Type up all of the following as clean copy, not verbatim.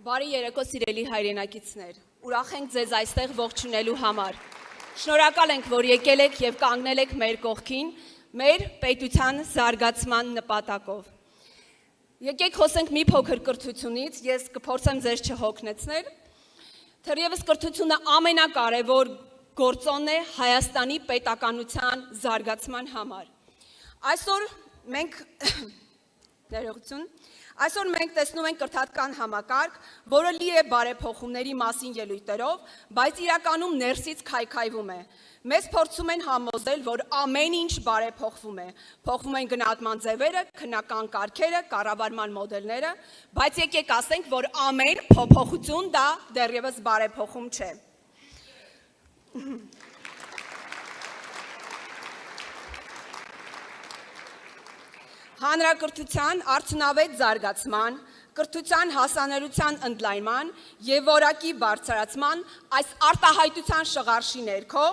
Բարի երեկո սիրելի հայրենակիցներ, ուրախ ենք ձեզ այստեղ ողջունելու համար։ Շնորհակալ ենք, որ եկել եք եւ կանգնել եք մեր կողքին, մեր պետության զարգացման նպատակով։ Եկեք խոսենք մի փոքր կրթությունից, ես կփորձեմ ձեզ չհոգնեցնել։ Թերևս կրթությունը ամենակարևոր գործոնն է Հայաստանի պետականության զարգացման համար։ Այսօր մենք տեսնում ենք կրթական համակարգ, որը լի է բարեփոխումների մասին ելույթերով, բայց իրականում ներսից քայքայվում է։ Մեզ փորձում են համոզել, որ ամեն ինչ բարեփոխվում է։ Փոխվում են գնահատման ձևերը, քննական կարգերը, կառավարման մոդելները, բայց եկեք ասենք, որ ամեն փոփոխություն դա դեռևս բարեփոխում չէ։ Հանրակրթության արդյունավետ զարգացման, կրթության հասանելիության ընդլայնման եւ որակի բարձրացման այս արտահայտության շղարշի ներքո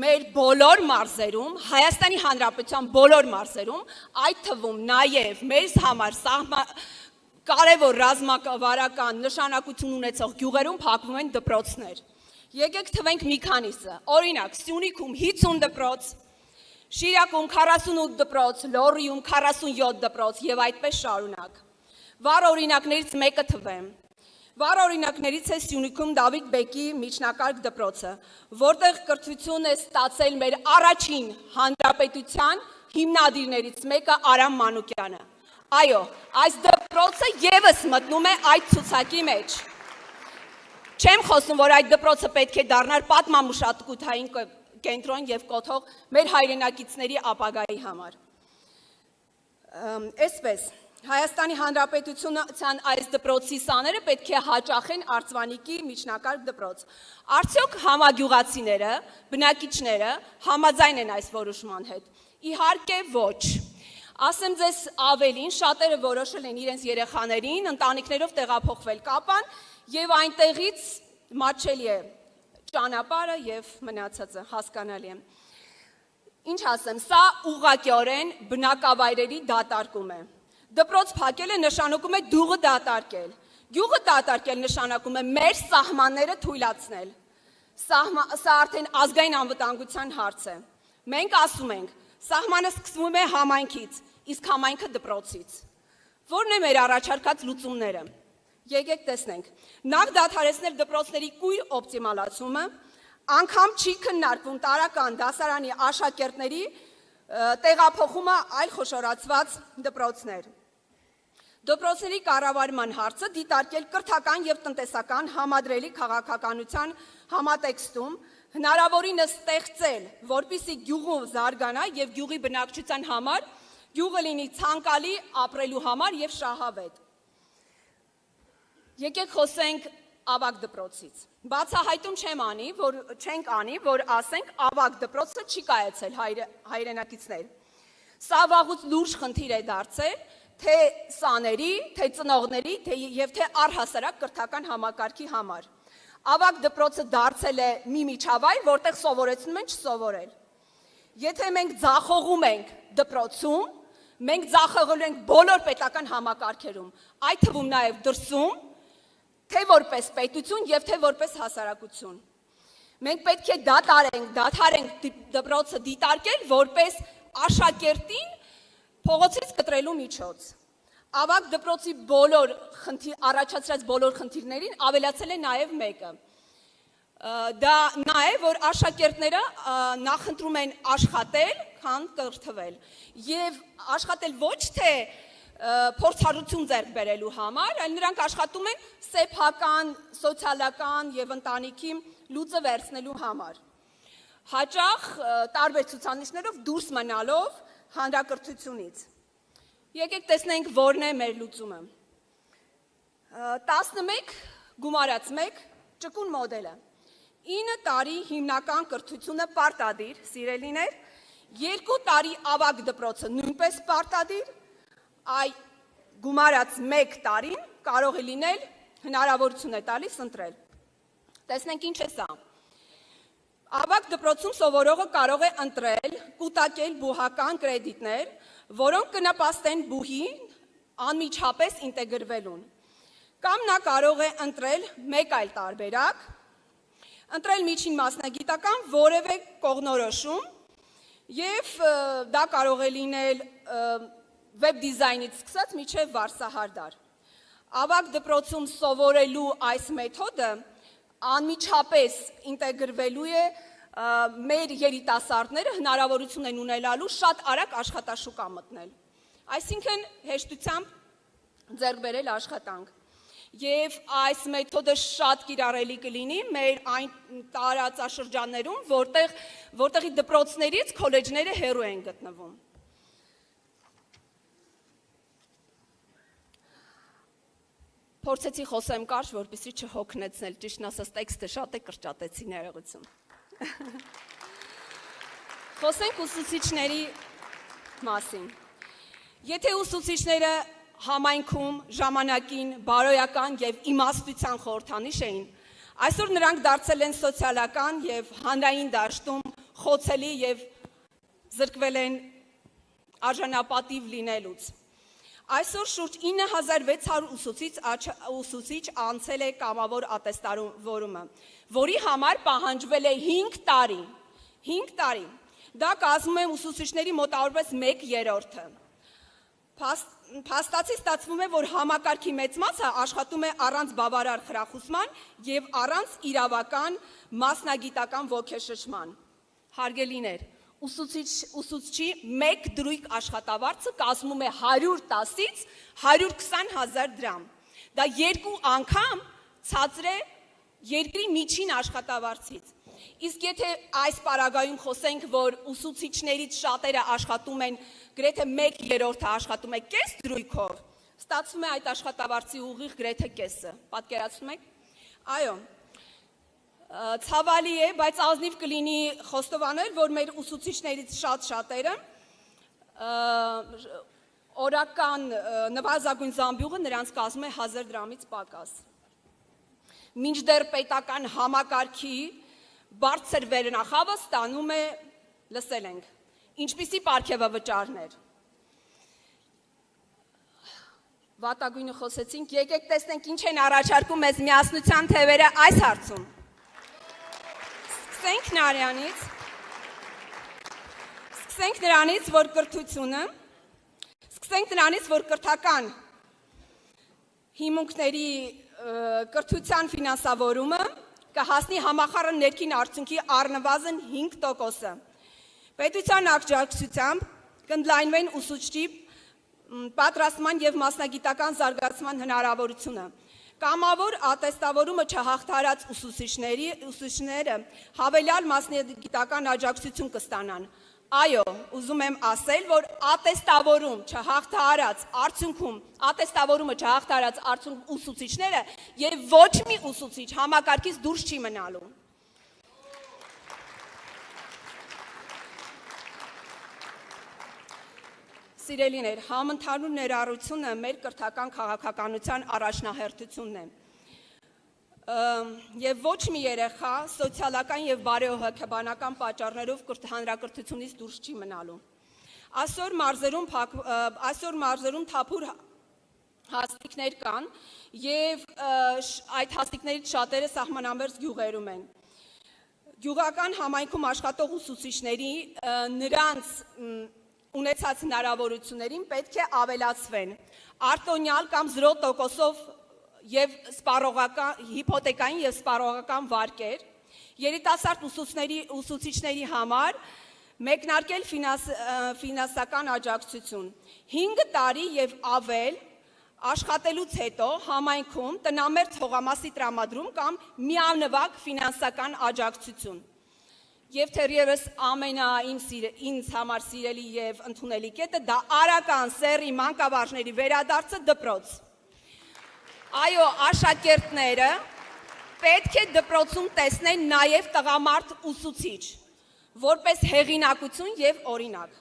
մեր բոլոր մարզերում, Հայաստանի Հանրապետության բոլոր մարզերում, այդ թվում նաեւ մեր համար կարևոր ռազմավարական նշանակություն ունեցող գյուղերում փակվում են դպրոցներ։ Եկեք թվենք մի քանիսը։ Օրինակ, Սյունիքում 50 դպրոց, Շիրակում 48 դպրոց, Լոռիում 47 դպրոց եւ այդպես շարունակ։ Վառ օրինակներից մեկը թվեմ։ Վառ օրինակներից է Սյունիքում Դավիթ Բեկի միջնակարգ դպրոցը, որտեղ կրթություն է ստացել մեր առաջին հանրապետության հիմնադիրներից մեկը Արամ Մանուկյանը։ Այո, այս դպրոցը եւս մտնում է այդ ցուցակի մեջ։ Չեմ խոսում, որ այդ դպրոցը պետք է դառնար պատմամշակութային կենտրոն եւ կոթող մեր հայրենակիցների ապագայի համար։ Այսպես, Հայաստանի Հանրապետության այս դպրոցի սաները պետք է հաճախեն Արծվանիկի միջնակարգ դպրոց։ Արդյոք համագյուղացիները, բնակիչները համաձայն են այս որոշման հետ։ Իհարկե ոչ։ Ասեմ ձեզ ավելին, շատերը որոշել են իրենց երեխաներին ընտանիքներով տեղափոխվել Կապան եւ այնտեղից մատչելի է ճանապարհը եւ մնացածը հասկանալի է։ Ինչ ասեմ, սա ուղղակիորեն բնակավայրերի դատարկում է։ Դպրոց փակելը նշանակում է գյուղը դատարկել։ Գյուղը դատարկել նշանակում է մեր սահմանները թույլատրել։ Սա արդեն ազգային անվտանգության հարց է։ Մենք ասում ենք, սահմանը սկսվում է համայնքից, իսկ համայնքը դպրոցից։ Որն է մեր առաջարկած լուծումները։ Եկեք տեսնենք։ Նախ դադարեցնել դպրոցների կույր օպտիմալացումը, անգամ չի քննարկվում տարական դասարանի աշակերտների տեղափոխումը այլ խոշորացված դպրոցներ։ Դպրոցների կառավարման հարցը դիտարկել կրթական եւ տնտեսական համադրելի քաղաքականության համատեքստում, հնարավորինս ստեղծել, որպեսզի գյուղը զարգանա եւ գյուղի բնակչության համար գյուղը լինի ցանկալի ապրելու համար եւ շահավետ։ Եկեք խոսենք ավագ դպրոցից։ Բացահայտում չենք անի, որ ասենք ավագ դպրոցը չի կայացել հայրենակիցներ։ Սա վաղուց լուրջ խնդիր է դարձել թե սաների, թե ծնողների, եւ թե առհասարակ կրթական համակարգի համար։ Ավագ դպրոցը դարձել է մի միջավայր, որտեղ սովորեցնում են չսովորել։ Եթե մենք ձախողում ենք դպրոցում, մենք ձախողել ենք բոլոր պետական համակարգերում, այդ թվում նաեւ դրսում, թե որպես պետություն եւ թե որպես հասարակություն։ Մենք պետք է դադարենք դպրոցը դիտարկել որպես աշակերտին փողոցից կտրելու միջոց։ Ավագ դպրոցի առաջացրած բոլոր խնդիրներին ավելացել է նաեւ մեկը։ Դա նա է, որ աշակերտները նախընտրում են աշխատել, քան կրթվել։ Եվ աշխատել ոչ թե փորձառություն ձեռք բերելու համար, այլ նրանք աշխատում են սեփական, սոցիալական եւ ընտանիքի լուծը վերցնելու համար։ Հաճախ տարբեր ցուցանիշներով դուրս մնալով հանրակրթությունից։ Եկեք տեսնենք որն է մեր լուծումը։ 11 գումարած 1 ճկուն մոդելը։ 9 տարի հիմնական կրթությունը պարտադիր, սիրելիներ, 2 տարի ավագ դպրոցը նույնպես պարտադիր, այ գումարած 1 տարին կարող է լինել հնարավորություն է տալիս ընտրել։ Տեսնենք ինչ է սա։ Ավագ դպրոցում սովորողը կարող է ընտրել կուտակել բուհական կրեդիտներ, որոնք կնպաստեն բուհին անմիջապես ինտեգրվելուն։ Կամ նա կարող է ընտրել մեկ այլ տարբերակ, ընտրել միջին մասնագիտական որևէ կողմնորոշում եւ դա կարող է լինել վեբ դիզայնից սկսած մինչև վարսահարդար։ Ավագ դպրոցում սովորելու այս մեթոդը անմիջապես ինտեգրվելու է մեր երիտասարդները հնարավորություն են ունենալու շատ արագ աշխատաշուկա մտնել։ Այսինքն հեշտությամբ ձեռք բերել աշխատանք։ Եվ այս մեթոդը շատ կիրառելի կլինի մեր այն տարածաշրջաններում, որտեղի դպրոցներից քոլեջները հեռու են գտնվում։ Փորձեցի խոսեմ կարճ, որպեսզի չհոգնեցնել, ճիշտն ասած տեքստը շատ է կրճատեցի ներողություն։ Խոսենք ուսուցիչների մասին։ Եթե ուսուցիչները համայնքում ժամանակին բարոյական եւ իմաստության խորհրդանիշ էին, այսօր նրանք դարձել են սոցիալական եւ հանրային դաշտում խոցելի եւ զրկվել են արժանապատիվ լինելուց։ Այսօր շուրջ 9600 ուսուցիչ անցել է կամավոր ատեստավորումը, որի համար պահանջվել է 5 տարի։ 5 տարի։ Դա կազմում է ուսուցիչների մոտավորապես 1/3-ը։ Փաստացի ստացվում է, որ համակարգի մեծ մասը աշխատում է առանց բավարար խրախուսման եւ առանց իրավական մասնագիտական ոգեշնչման։ Հարգելիներ, ուսուցչի մեկ դրույք աշխատավարձը կազմում է 110-ից 120 հազար դրամ։ Դա 2 անգամ ցածր է երկրի միջին աշխատավարձից։ Իսկ եթե այս պարագայում խոսենք, որ ուսուցիչներից շատերը աշխատում են գրեթե 1/3-ը աշխատում է կես դրույքով, ստացվում է այդ աշխատավարձի ուղիղ գրեթե կեսը։ Պատկերացնում եք։ Այո։ Ցավալի է, բայց ազնիվ կլինի խոստովանել, որ մեր ուսուցիչներից շատերը օրական նվազագույն զամբյուղը նրանց կազմում է 1000 դրամից պակաս։ Մինչդեռ պետական համակարգի բարձր վերնախավը ստանում է, լսել ենք, ինչպիսի պարգևավճարներ։ Վատագույնը խոսեցինք, եկեք տեսնենք ինչ են առաջարկում մեզ միասնության թևերը այս հարցում։ Սկսենք նրանից, որ կրթական հիմունքների կրթության ֆինանսավորումը կհասնի համախառն ներքին արդյունքի առնվազն 5%-ը։ Պետության աջակցությամբ կընդլայնվեն ուսուցչի պատրաստման եւ մասնագիտական զարգացման հնարավորությունը։ Կամավոր ատեստավորումը չհաղթարած ուսուցիչները հավելյալ մասնագիտական աջակցություն կստանան։ Այո, ուզում եմ ասել, որ ատեստավորումը չհաղթարած արդյունքում ուսուցիչները եւ ոչ մի ուսուցիչ համակարգից դուրս չի մնալու։ Սիրելիներ, համընդհանուր ներառությունը մեր կրթական քաղաքականության առաջնահերթությունն է։ Եվ ոչ մի երեխա սոցիալական եւ բարեհոգեբանական պատճառներով հանրակրթությունից դուրս չի մնալու։ Այսօր մարզերում թափուր հաստիկներ կան եւ այդ հաստիկներից շատերը սահմանամերձ գյուղերում են։ Գյուղական համայնքում աշխատող ուսուցիչների նրանց ունեցած հնարավորություններին պետք է ավելացվեն արտոնյալ կամ 0%-ով եւ հիփոթեկային եւ սպառողական վարկեր, երիտասարդ ուսուցիչների համար մեկնարկել ֆինանսական աջակցություն, 5 տարի եւ ավել աշխատելուց հետո համայնքում տնամերձ հողամասի տրամադրում կամ միանվագ ֆինանսական աջակցություն։ Եվ թերևս ինձ համար սիրելի եւ ընդունելի կետը դա արական սեռի մանկավարժների վերադարձը դպրոց։ Այո, աշակերտները պետք է դպրոցում տեսնեն նաև տղամարդ ուսուցիչ, որպես հեղինակություն եւ օրինակ։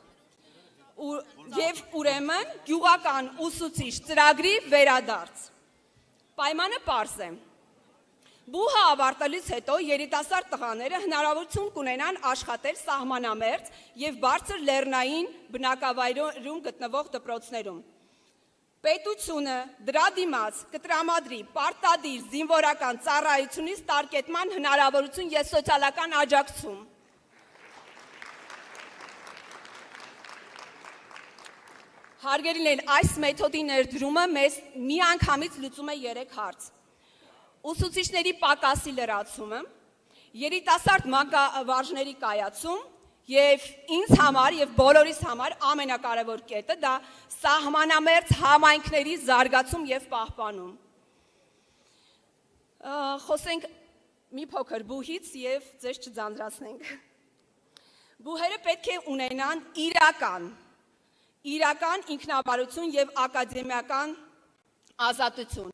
Եվ ուրեմն գյուղական ուսուցիչ ծրագրի վերադարձ։ Պայմանը պարզ է։ Բուհը ավարտելուց հետո երիտասարդ տղաները հնարավորություն կունենան աշխատել սահմանամերձ եւ բարձր լեռնային բնակավայրում գտնվող դպրոցներում։ Պետությունը դրա դիմաց կտրամադրի պարտադիր զինվորական ծառայությունից տարկետման հնարավորություն եւ սոցիալական աջակցում։ Հարգելիներ, այս մեթոդի ներդրումը մեզ միանգամից լուծում է 3 հարց. ուսուցիչների պակասի լրացումը, երիտասարդ մանկավարժների կայացում եւ ինձ համար եւ բոլորիս համար ամենակարևոր կետը դա սահմանամերձ համայնքների զարգացում եւ պահպանում։ Խոսենք մի փոքր բուհից եւ ձեզ չձանձրացնենք։ Բուհերը պետք է ունենան իրական ինքնավարություն եւ ակադեմիական ազատություն։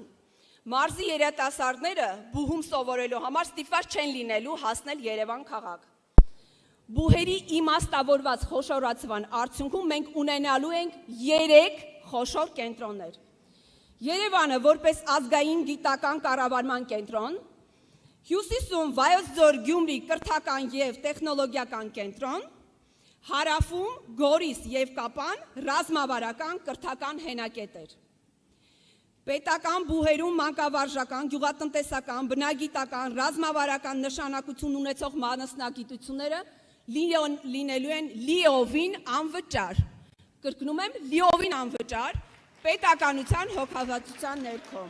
Մարզի երիտասարդները բուհում սովորելու համար ստիպված չեն լինելու հասնել Երևան քաղաք։ Բուհերի իմաստավորված խոշորացման արդյունքում մենք ունենալու ենք 3 խոշոր կենտրոններ։ Երևանը որպես ազգային գիտական կառավարման կենտրոն, Հյուսիսում Վայոց ձոր Գյումրի կրթական եւ տեխնոլոգիական կենտրոն, Հարավում Գորիս եւ Կապան ռազմավարական կրթական հենակետեր։ Պետական բուհերում մանկավարժական, գյուղատնտեսական, բնագիտական, ռազմավարական նշանակություն ունեցող մասնագիտությունները լինելու են լիովին անվճար։ Կրկնում եմ, լիովին անվճար պետականության հոգավածության ներքո։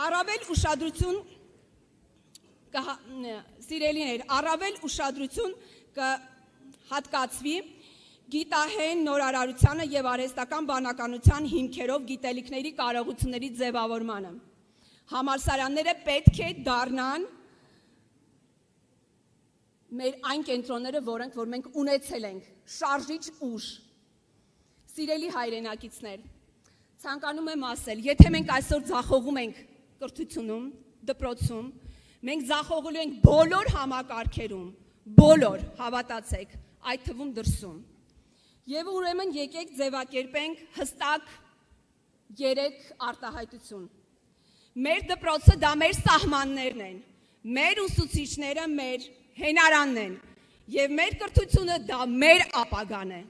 Առավել ուշադրություն կհատկացվի գիտահեն նորարարությանը եւ արհեստական բանականության հիմքերով գիտելիքների կարողությունների ձևավորմանը։ Համալսարանները պետք է դառնան մեր այն կենտրոնները, որ մենք ունեցել ենք, շարժիչ ուժ։ Սիրելի հայրենակիցներ, ցանկանում եմ ասել, եթե մենք այսօր ձախողում ենք կրթությունում, դպրոցում, մենք ձախողելու ենք բոլոր համակարգերում, բոլոր, հավատացեք, այդ թվում դրսում։ Եվ ուրեմն եկեք ձևակերպենք հստակ 3 արտահայտություն։ Մեր դպրոցը դա մեր սահմաններն են, մեր ուսուցիչները մեր հենարանն են, եւ մեր կրթությունը դա մեր ապագան է։